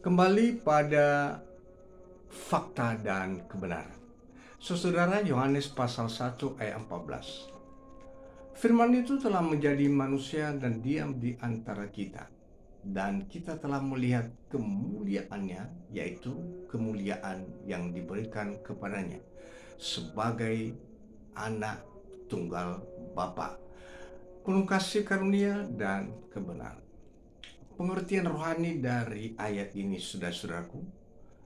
Kembali pada fakta dan kebenaran. Saudara, Yohanes pasal 1 ayat 14. Firman itu telah menjadi manusia dan diam di antara kita. Dan kita telah melihat kemuliaannya, yaitu kemuliaan yang diberikan kepadanya sebagai anak tunggal Bapa, penuh kasih karunia dan kebenaran. Pengertian rohani dari ayat ini, saudara-saudaraku,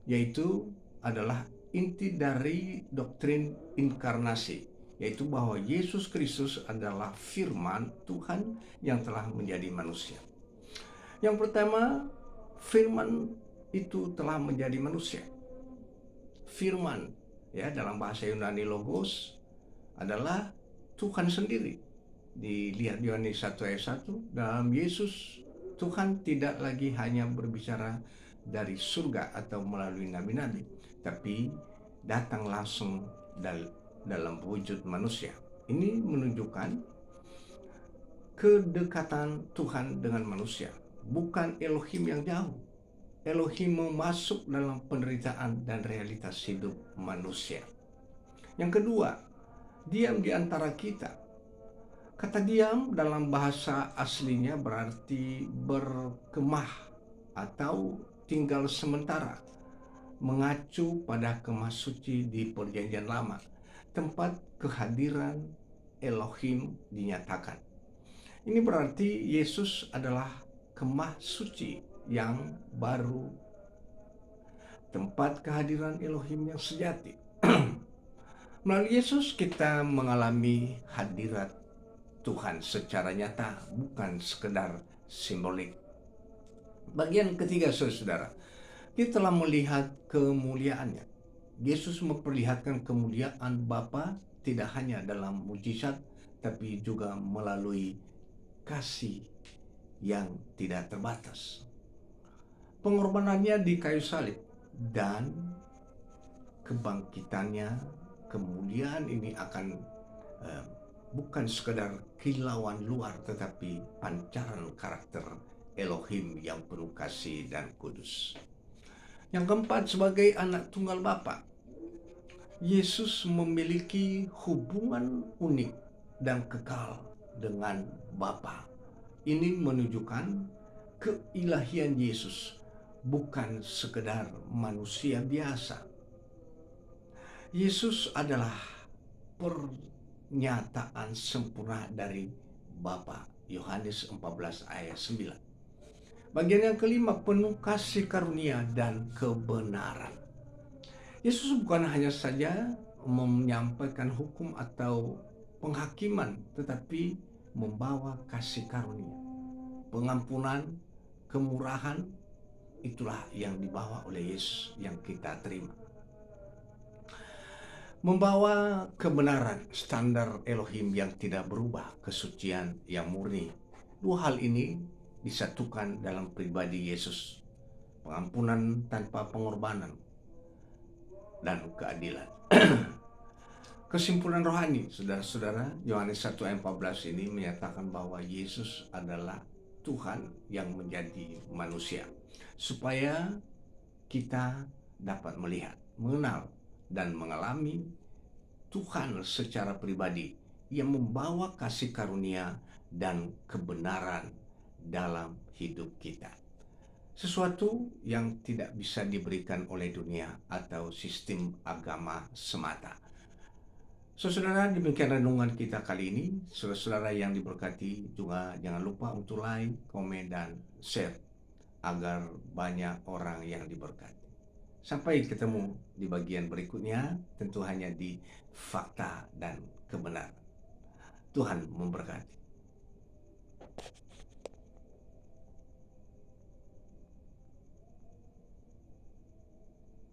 yaitu adalah inti dari doktrin inkarnasi, yaitu bahwa Yesus Kristus adalah firman Tuhan yang telah menjadi manusia. Yang pertama, firman itu telah menjadi manusia. Firman, ya, dalam bahasa Yunani logos adalah Tuhan sendiri. Dilihat di Yohanes 1 ayat 1, dalam Yesus Tuhan tidak lagi hanya berbicara dari surga atau melalui nabi-nabi, tapi datang langsung dalam wujud manusia. Ini menunjukkan kedekatan Tuhan dengan manusia, bukan Elohim yang jauh. Elohim masuk dalam penderitaan dan realitas hidup manusia. Yang kedua, diam di antara kita. Kata diam dalam bahasa aslinya berarti berkemah atau tinggal sementara, mengacu pada kemah suci di Perjanjian Lama, tempat kehadiran Elohim dinyatakan. Ini berarti Yesus adalah kemah suci yang baru, tempat kehadiran Elohim yang sejati. Melalui Yesus kita mengalami hadirat Tuhan secara nyata, bukan sekedar simbolik. Bagian ketiga, saudara, kita telah melihat kemuliaannya. Yesus memperlihatkan kemuliaan Bapa tidak hanya dalam mujizat, tapi juga melalui kasih yang tidak terbatas. Pengorbanannya di kayu salib dan kebangkitannya, kemuliaan ini akan bukan sekedar kilauan luar, tetapi pancaran karakter Elohim yang penuh kasih dan kudus. Yang keempat, sebagai anak tunggal Bapa, Yesus memiliki hubungan unik dan kekal dengan Bapa. Ini menunjukkan keilahian Yesus, bukan sekedar manusia biasa. Yesus adalah pernyataan sempurna dari Bapa. Yohanes 14 ayat 9. Bagian yang kelima, penuh kasih karunia dan kebenaran. Yesus bukan hanya saja menyampaikan hukum atau penghakiman, tetapi membawa kasih karunia, pengampunan, kemurahan. Itulah yang dibawa oleh Yesus yang kita terima. Membawa kebenaran, standar Elohim yang tidak berubah, kesucian yang murni. Dua hal ini disatukan dalam pribadi Yesus. Pengampunan tanpa pengorbanan dan keadilan. Kesimpulan rohani, saudara-saudara, Yohanes 1 ayat 14 ini menyatakan bahwa Yesus adalah Tuhan yang menjadi manusia, supaya kita dapat melihat, mengenal, dan mengalami Tuhan secara pribadi yang membawa kasih karunia dan kebenaran dalam hidup kita. Sesuatu yang tidak bisa diberikan oleh dunia atau sistem agama semata. Saudara, demikian renungan kita kali ini. Saudara-saudara yang diberkati, juga jangan lupa untuk like, komen, dan share agar banyak orang yang diberkati. Sampai ketemu di bagian berikutnya, tentu hanya di fakta dan kebenaran. Tuhan memberkati.